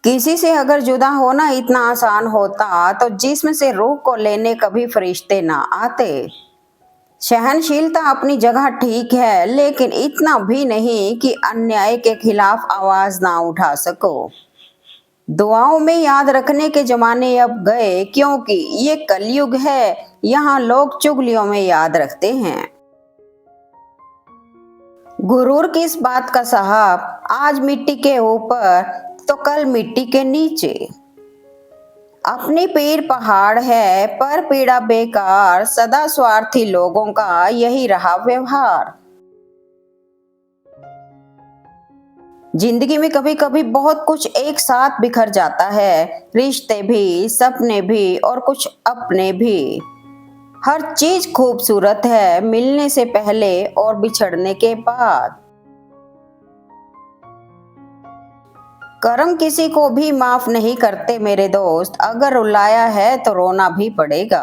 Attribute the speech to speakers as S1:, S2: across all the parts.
S1: किसी से अगर जुदा होना इतना आसान होता तो जिस्म से रूह को लेने कभी फरिश्ते ना आते। सहनशीलता अपनी जगह ठीक है, लेकिन इतना भी नहीं कि अन्याय के खिलाफ आवाज ना उठा सको। दुआओं में याद रखने के जमाने अब गए, क्योंकि ये कलयुग है। यहाँ लोग चुगलियों में याद रखते हैं। गुरूर किस बात का साहब, आज मिट्टी के ऊपर तो कल मिट्टी के नीचे। अपनी पीर पहाड़ है पर पीड़ा बेकार, सदा स्वार्थी लोगों का यही रहा व्यवहार। जिंदगी में कभी कभी बहुत कुछ एक साथ बिखर जाता है, रिश्ते भी, सपने भी और कुछ अपने भी। हर चीज खूबसूरत है, मिलने से पहले और बिछड़ने के बाद। कर्म किसी को भी माफ नहीं करते मेरे दोस्त, अगर रुलाया है तो रोना भी पड़ेगा।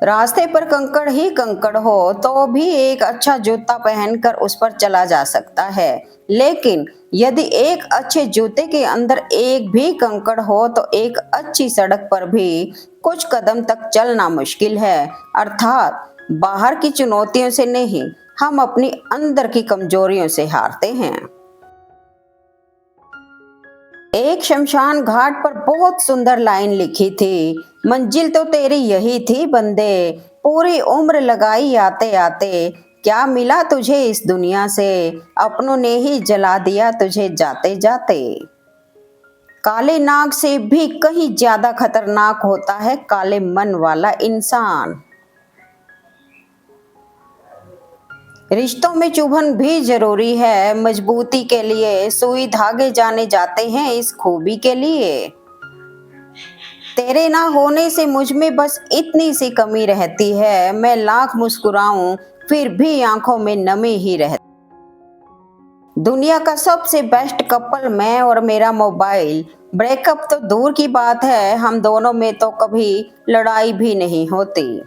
S1: रास्ते पर कंकड़ ही कंकड़ हो तो भी एक अच्छा जूता पहनकर उस पर चला जा सकता है, लेकिन यदि एक अच्छे जूते के अंदर एक भी कंकड़ हो तो एक अच्छी सड़क पर भी कुछ कदम तक चलना मुश्किल है। अर्थात बाहर की चुनौतियों से नहीं, हम अपनी अंदर की कमजोरियों से हारते हैं। एक शमशान घाट पर बहुत सुंदर लाइन लिखी थी, मंजिल तो तेरी यही थी बंदे, पूरी उम्र लगाई आते आते, क्या मिला तुझे इस दुनिया से, अपनों ने ही जला दिया तुझे जाते जाते। काले नाग से भी कहीं ज्यादा खतरनाक होता है काले मन वाला इंसान। रिश्तों में चुभन भी जरूरी है, मजबूती के लिए सुई धागे जाने जाते हैं इस खूबी के लिए। तेरे ना होने से मुझ में बस इतनी सी कमी रहती है, मैं लाख मुस्कुराऊं फिर भी आंखों में नमी ही रहती। दुनिया का सबसे बेस्ट कपल मैं और मेरा मोबाइल, ब्रेकअप तो दूर की बात है, हम दोनों में तो कभी लड़ाई भी नहीं होती।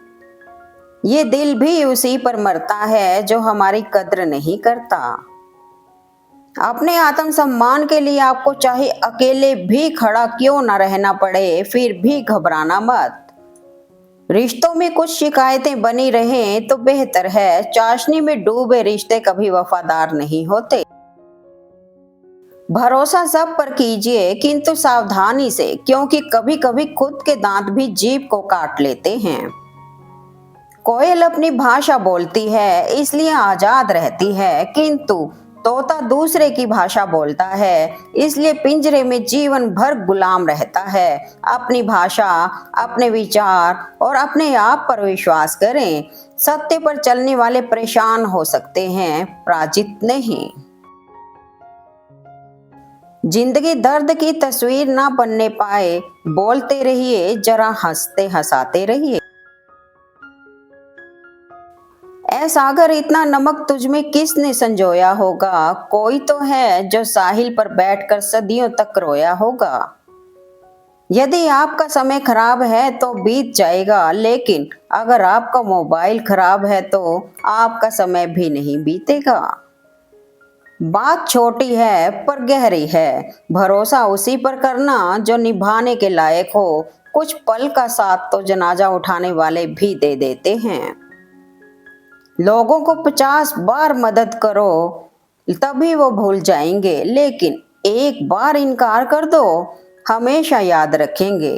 S1: ये दिल भी उसी पर मरता है जो हमारी कद्र नहीं करता। अपने आत्मसम्मान के लिए आपको चाहे अकेले भी खड़ा क्यों न रहना पड़े, फिर भी घबराना मत। रिश्तों में कुछ शिकायतें बनी रहें तो बेहतर है, चाशनी में डूबे रिश्ते कभी वफादार नहीं होते। भरोसा सब पर कीजिए, किंतु सावधानी से, क्योंकि कभी कभी खुद के दांत भी जीभ को काट लेते हैं। कोयल अपनी भाषा बोलती है इसलिए आजाद रहती है, किंतु तोता दूसरे की भाषा बोलता है इसलिए पिंजरे में जीवन भर गुलाम रहता है। अपनी भाषा, अपने विचार और अपने आप पर विश्वास करें। सत्य पर चलने वाले परेशान हो सकते हैं, पराजित नहीं। जिंदगी दर्द की तस्वीर ना बनने पाए, बोलते रहिए, जरा हंसते हंसाते रहिए। ऐ सागर, इतना नमक तुझ में किसने संजोया होगा, कोई तो है जो साहिल पर बैठकर सदियों तक रोया होगा। यदि आपका समय खराब है तो बीत जाएगा, लेकिन अगर आपका मोबाइल खराब है तो आपका समय भी नहीं बीतेगा। बात छोटी है पर गहरी है, भरोसा उसी पर करना जो निभाने के लायक हो। कुछ पल का साथ तो जनाजा उठाने वाले भी दे देते हैं। लोगों को 50 बार मदद करो तभी वो भूल जाएंगे, लेकिन एक बार इनकार कर दो, हमेशा याद रखेंगे।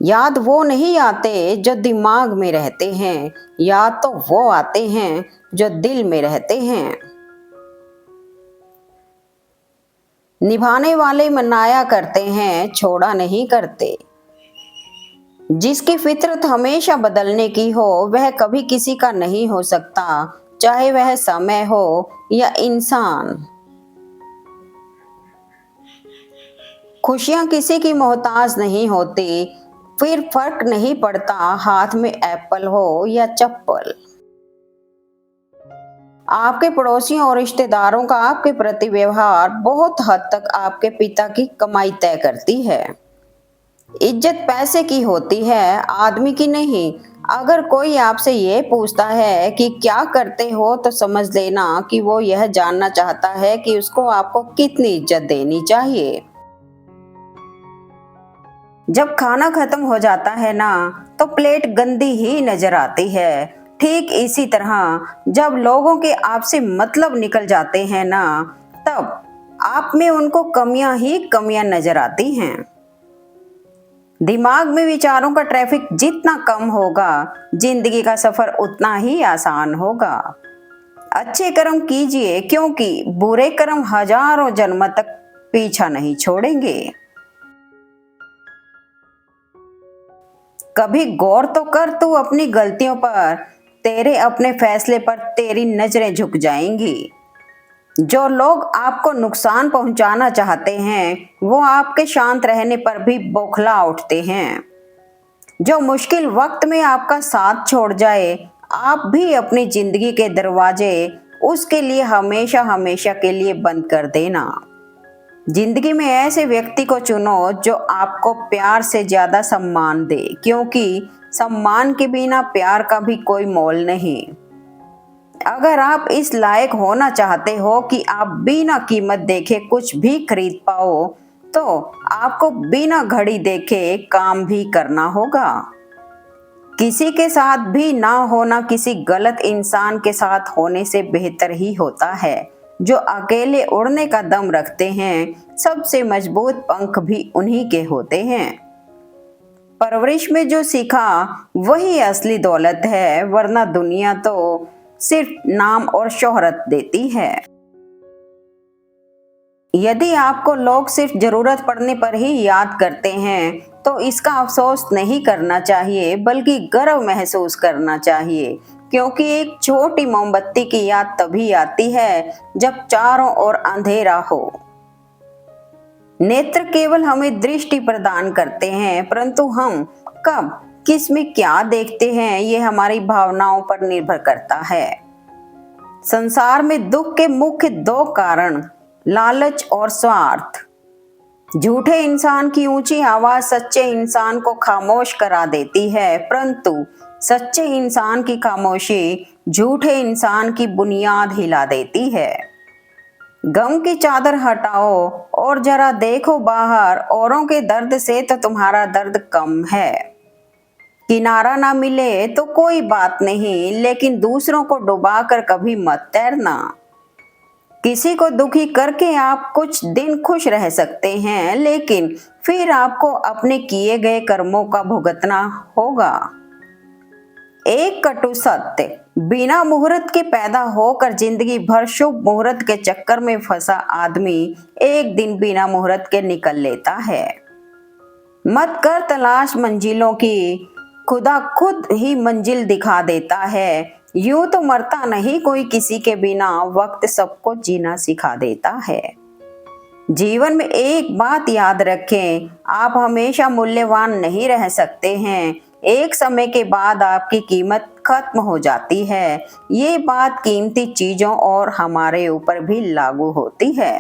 S1: याद वो नहीं आते जो दिमाग में रहते हैं, याद तो वो आते हैं जो दिल में रहते हैं। निभाने वाले मनाया करते हैं, छोड़ा नहीं करते। जिसकी फितरत हमेशा बदलने की हो वह कभी किसी का नहीं हो सकता, चाहे वह समय हो या इंसान। खुशियां किसी की मोहताज नहीं होती, फिर फर्क नहीं पड़ता हाथ में एप्पल हो या चप्पल। आपके पड़ोसियों और रिश्तेदारों का आपके प्रति व्यवहार बहुत हद तक आपके पिता की कमाई तय करती है। इज्जत पैसे की होती है, आदमी की नहीं। अगर कोई आपसे ये पूछता है कि क्या करते हो तो समझ लेना कि वो यह जानना चाहता है कि उसको आपको कितनी इज्जत देनी चाहिए। जब खाना खत्म हो जाता है ना तो प्लेट गंदी ही नजर आती है। ठीक इसी तरह जब लोगों के आपसे मतलब निकल जाते हैं ना, तब आप में उनको कमियां ही कमियां नजर आती हैं। दिमाग में विचारों का ट्रैफिक जितना कम होगा, जिंदगी का सफर उतना ही आसान होगा। अच्छे कर्म कीजिए, क्योंकि बुरे कर्म हजारों जन्म तक पीछा नहीं छोड़ेंगे। कभी गौर तो कर तू अपनी गलतियों पर, तेरे अपने फैसले पर तेरी नजरें झुक जाएंगी। जो लोग आपको नुकसान पहुंचाना चाहते हैं, वो आपके शांत रहने पर भी बौखला उठते हैं। जो मुश्किल वक्त में आपका साथ छोड़ जाए, आप भी अपनी जिंदगी के दरवाजे उसके लिए हमेशा हमेशा के लिए बंद कर देना। जिंदगी में ऐसे व्यक्ति को चुनो जो आपको प्यार से ज्यादा सम्मान दे, क्योंकि सम्मान के बिना प्यार का भी कोई मोल नहीं। अगर आप इस लायक होना चाहते हो कि आप बिना कीमत देखे कुछ भी खरीद पाओ, तो आपको बिना घड़ी देखे काम भी करना होगा। किसी के साथ भी ना होना किसी गलत इंसान के साथ होने से बेहतर ही होता है। जो अकेले उड़ने का दम रखते हैं, सबसे मजबूत पंख भी उन्हीं के होते हैं। परवरिश में जो सीखा वही असली दौलत है, वरना दुनिया तो सिर्फ नाम और शोहरत देती है। यदि आपको लोग सिर्फ जरूरत पड़ने पर ही याद करते हैं, तो इसका अफसोस नहीं करना चाहिए, बल्कि गर्व महसूस करना चाहिए, क्योंकि एक छोटी मोमबत्ती की याद तभी आती है जब चारों ओर अंधेरा हो। नेत्र केवल हमें दृष्टि प्रदान करते हैं, परंतु हम कब किस में क्या देखते हैं, ये हमारी भावनाओं पर निर्भर करता है। संसार में दुख के मुख्य दो कारण लालच और स्वार्थ। झूठे इंसान की ऊंची आवाज सच्चे इंसान को खामोश करा देती है, परंतु सच्चे इंसान की खामोशी झूठे इंसान की बुनियाद हिला देती है। गम की चादर हटाओ और जरा देखो बाहर, औरों के दर्द से तो तुम्हारा दर्द कम है। किनारा ना मिले तो कोई बात नहीं, लेकिन दूसरों को डुबाकर कभी मत तैरना। किसी को दुखी करके आप कुछ दिन खुश रह सकते हैं, लेकिन फिर आपको अपने किए गए कर्मों का भुगतना होगा। एक कटु सत्य, बिना मुहूर्त के पैदा होकर जिंदगी भर शुभ मुहूर्त के चक्कर में फंसा आदमी एक दिन बिना मुहूर्त के निकल लेता है। मत कर तलाश मंजिलों की, खुदा खुद ही मंजिल दिखा देता है। यूं तो मरता नहीं कोई किसी के बिना, वक्त सबको जीना सिखा देता है। जीवन में एक बात याद रखें, आप हमेशा मूल्यवान नहीं रह सकते हैं। एक समय के बाद आपकी कीमत खत्म हो जाती है। ये बात कीमती चीजों और हमारे ऊपर भी लागू होती है।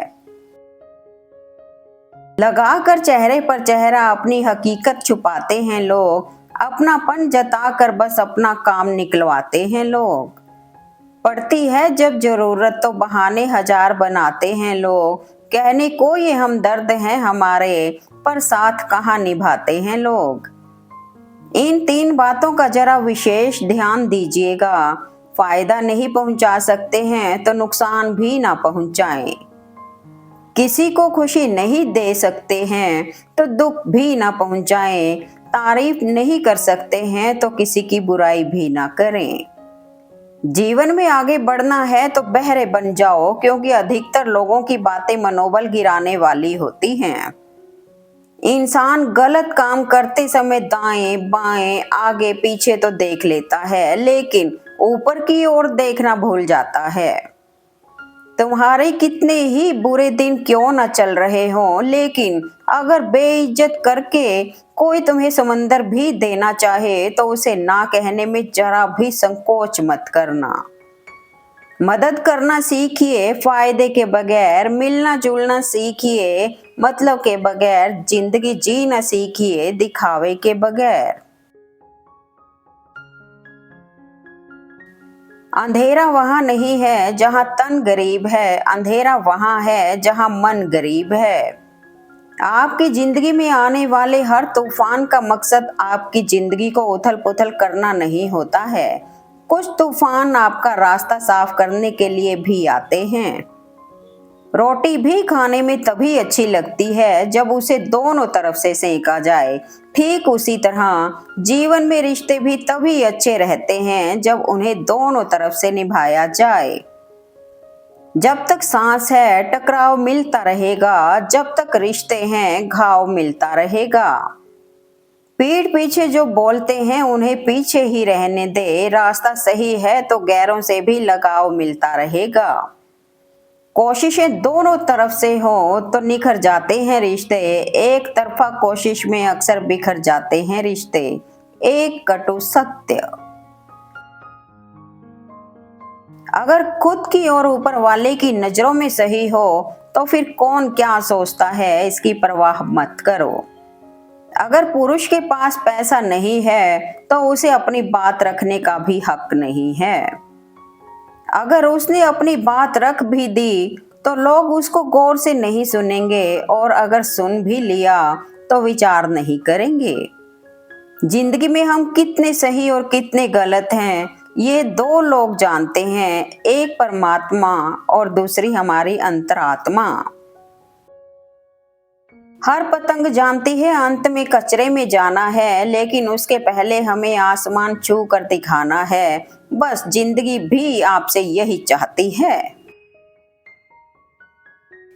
S1: लगाकर चेहरे पर चेहरा अपनी हकीकत छुपाते हैं लोग, अपनापन जताकर बस अपना काम निकलवाते हैं लोग। पड़ती है जब जरूरत तो बहाने हजार बनाते हैं लोग, कहने को ये हमदर्द हैं हमारे, पर साथ कहाँ निभाते हैं लोग। इन तीन बातों का जरा विशेष ध्यान दीजिएगा। फायदा नहीं पहुंचा सकते हैं तो नुकसान भी ना पहुंचाएं। किसी को खुशी नहीं दे सकते हैं तो दुख भी ना पहुंचाएं। तारीफ नहीं कर सकते हैं तो किसी की बुराई भी ना करें। जीवन में आगे बढ़ना है तो बहरे बन जाओ, क्योंकि अधिकतर लोगों की बातें मनोबल गिराने वाली होती हैं। इंसान गलत काम करते समय दाएं बाएं आगे पीछे तो देख लेता है, लेकिन ऊपर की ओर देखना भूल जाता है। तुम्हारे कितने ही बुरे दिन क्यों न चल रहे हों, लेकिन अगर बेइज्जत करके कोई तुम्हें समंदर भी देना चाहे तो उसे ना कहने में जरा भी संकोच मत करना। मदद करना सीखिए फायदे के बगैर, मिलना जुलना सीखिए मतलब के बगैर, जिंदगी जीना सीखिए दिखावे के बगैर। अंधेरा वहां नहीं है जहां तन गरीब है, अंधेरा वहां है जहां मन गरीब है। आपकी जिंदगी में आने वाले हर तूफान का मकसद आपकी जिंदगी को उथल पुथल करना नहीं होता है। कुछ तूफान आपका रास्ता साफ करने के लिए भी आते हैं। रोटी भी खाने में तभी अच्छी लगती है जब उसे दोनों तरफ से सेका जाए। ठीक उसी तरह जीवन में रिश्ते भी तभी अच्छे रहते हैं जब उन्हें दोनों तरफ से निभाया जाए। जब तक सांस है टकराव मिलता रहेगा, जब तक रिश्ते हैं घाव मिलता रहेगा। पीठ पीछे जो बोलते हैं उन्हें पीछे ही रहने दे, रास्ता सही है तो गैरों से भी लगाव मिलता रहेगा। कोशिशें दोनों तरफ से हो तो निखर जाते हैं रिश्ते, एक तरफा कोशिश में अक्सर बिखर जाते हैं रिश्ते। एक कटु सत्य, अगर खुद की और ऊपर वाले की नजरों में सही हो तो फिर कौन क्या सोचता है इसकी परवाह मत करो। अगर पुरुष के पास पैसा नहीं है तो उसे अपनी बात रखने का भी हक नहीं है। अगर उसने अपनी बात रख भी दी तो लोग उसको गौर से नहीं सुनेंगे, और अगर सुन भी लिया तो विचार नहीं करेंगे। जिंदगी में हम कितने सही और कितने गलत हैं ये दो लोग जानते हैं, एक परमात्मा और दूसरी हमारी अंतरात्मा। हर पतंग जानती है अंत में कचरे में जाना है, लेकिन उसके पहले हमें आसमान छू कर दिखाना है। बस जिंदगी भी आपसे यही चाहती है।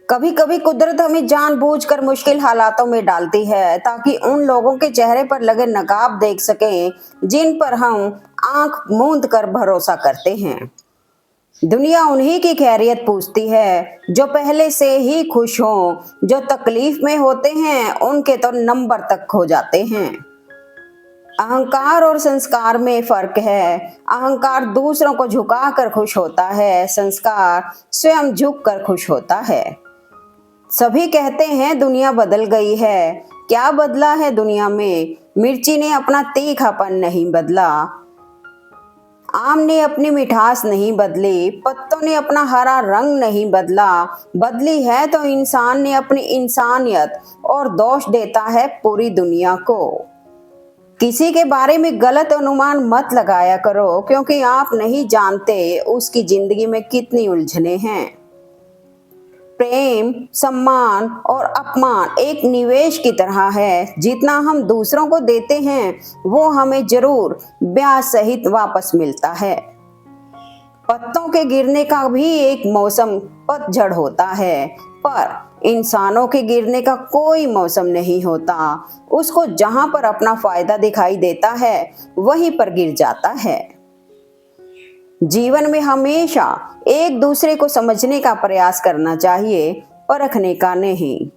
S1: कभी कभी कुदरत हमें जानबूझकर मुश्किल हालातों में डालती है ताकि उन लोगों के चेहरे पर लगे नकाब देख सकें जिन पर हम आंख मूंद कर भरोसा करते हैं। दुनिया उन्हीं की खैरियत पूछती है जो पहले से ही खुश हों, जो तकलीफ में होते हैं उनके तो नंबर तक खो जाते हैं। अहंकार और संस्कार में फर्क है। अहंकार दूसरों को झुकाकर खुश होता है, संस्कार स्वयं झुक कर खुश होता है। सभी कहते हैं दुनिया बदल गई है, क्या बदला है दुनिया में? मिर्ची ने अपना तीखापन नहीं बदला, आम ने अपनी मिठास नहीं बदली, पत्तों ने अपना हरा रंग नहीं बदला। बदली है तो इंसान ने अपनी इंसानियत, और दोष देता है पूरी दुनिया को। किसी के बारे में गलत अनुमान मत लगाया करो, क्योंकि आप नहीं जानते उसकी जिंदगी में कितनी उलझने हैं। प्रेम, सम्मान और अपमान एक निवेश की तरह है, जितना हम दूसरों को देते हैं वो हमें जरूर ब्याज सहित वापस मिलता है। पत्तों के गिरने का भी एक मौसम पतझड़ होता है, पर इंसानों के गिरने का कोई मौसम नहीं होता। उसको जहां पर अपना फायदा दिखाई देता है वहीं पर गिर जाता है। जीवन में हमेशा एक दूसरे को समझने का प्रयास करना चाहिए, परखने का नहीं,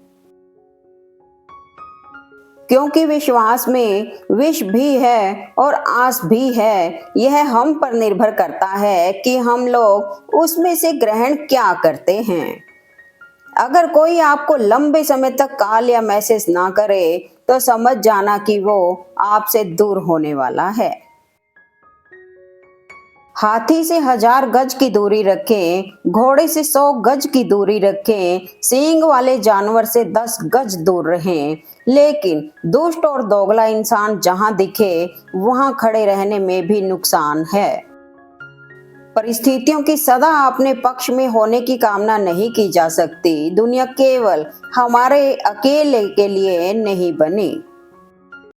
S1: क्योंकि विश्वास में विष भी है और आस भी है। यह हम पर निर्भर करता है कि हम लोग उसमें से ग्रहण क्या करते हैं। अगर कोई आपको लंबे समय तक कॉल या मैसेज ना करे तो समझ जाना कि वो आपसे दूर होने वाला है। हाथी से 1000 गज की दूरी रखें, घोड़े से 100 गज की दूरी रखें, सींग वाले जानवर से 10 गज दूर रहें, लेकिन दुष्ट और दोगला इंसान जहां दिखे वहां खड़े रहने में भी नुकसान है। परिस्थितियों की सदा अपने पक्ष में होने की कामना नहीं की जा सकती। दुनिया केवल हमारे अकेले के लिए नहीं बनी।